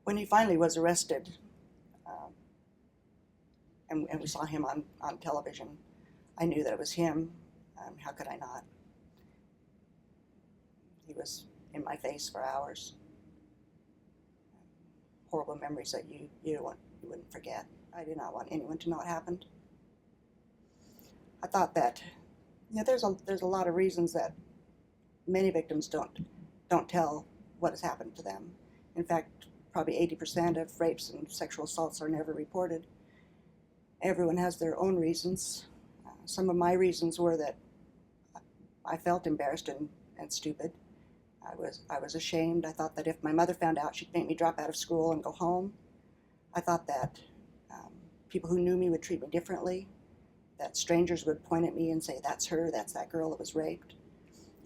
When he finally was arrested, and we saw him on television, I knew that it was him. How could I not? He was in my face for hours. Horrible memories that you wouldn't forget. I did not want anyone to know what happened. I thought that, there's a lot of reasons that many victims don't tell what has happened to them. In fact, probably 80% of rapes and sexual assaults are never reported. Everyone has their own reasons. Some of my reasons were that I felt embarrassed and stupid. I was ashamed. I thought that if my mother found out, she'd make me drop out of school and go home. I thought that people who knew me would treat me differently, that strangers would point at me and say, that's her, that's that girl that was raped.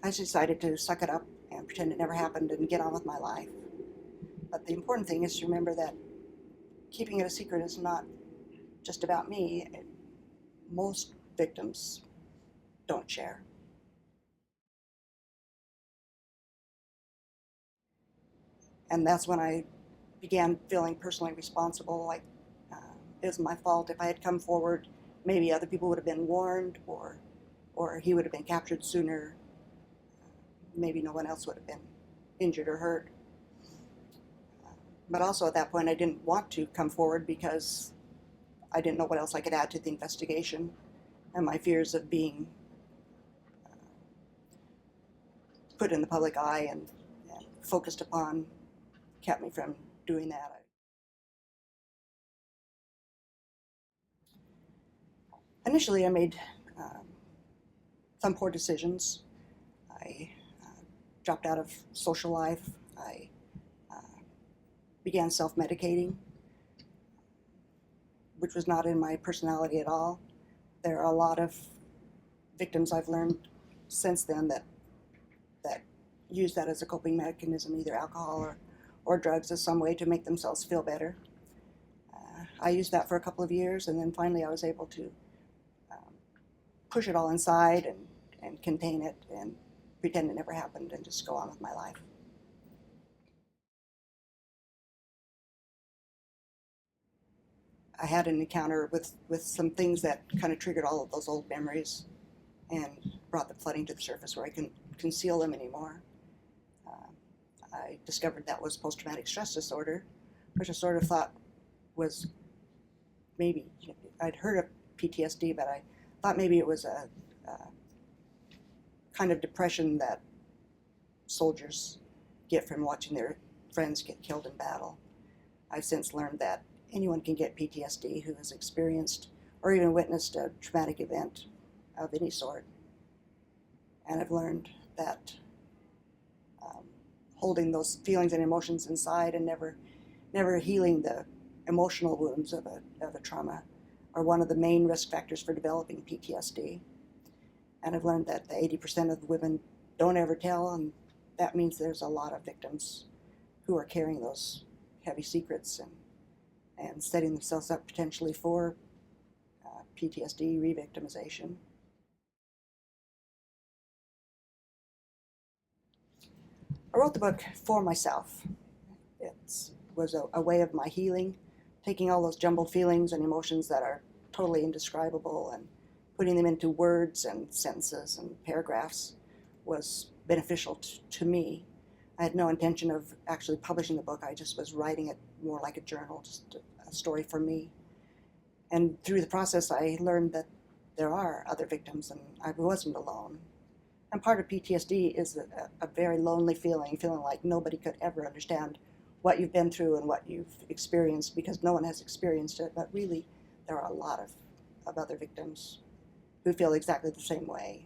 I just decided to suck it up and pretend it never happened and get on with my life. But the important thing is to remember that keeping it a secret is not just about me. Most victims don't share. And that's when I began feeling personally responsible, like it was my fault. If I had come forward, maybe other people would have been warned, or he would have been captured sooner. Maybe no one else would have been injured or hurt. But also at that point, I didn't want to come forward because I didn't know what else I could add to the investigation, and my fears of being put in the public eye and focused upon kept me from doing that. Initially, I made some poor decisions. I dropped out of social life. I began self-medicating, which was not in my personality at all. There are a lot of victims I've learned since then that use that as a coping mechanism, either alcohol or drugs as some way to make themselves feel better. I used that for a couple of years, and then finally I was able to push it all inside and contain it and pretend it never happened and just go on with my life. I had an encounter with some things that kind of triggered all of those old memories and brought the flooding to the surface where I couldn't conceal them anymore. I discovered that was post-traumatic stress disorder, which I sort of thought was maybe, I'd heard of PTSD, but I thought maybe it was a kind of depression that soldiers get from watching their friends get killed in battle. I've since learned that anyone can get PTSD who has experienced or even witnessed a traumatic event of any sort. And I've learned that holding those feelings and emotions inside and never healing the emotional wounds of a trauma are one of the main risk factors for developing PTSD. And I've learned that the 80% of women don't ever tell, and that means there's a lot of victims who are carrying those heavy secrets and setting themselves up potentially for PTSD re-victimization. I wrote the book for myself. It was a way of my healing, taking all those jumbled feelings and emotions that are totally indescribable and putting them into words and sentences and paragraphs was beneficial to me. I had no intention of actually publishing the book. I just was writing it more like a journal, just a story for me. And through the process, I learned that there are other victims and I wasn't alone. And part of PTSD is a very lonely feeling like nobody could ever understand what you've been through and what you've experienced, because no one has experienced it. But really, there are a lot of other victims who feel exactly the same way.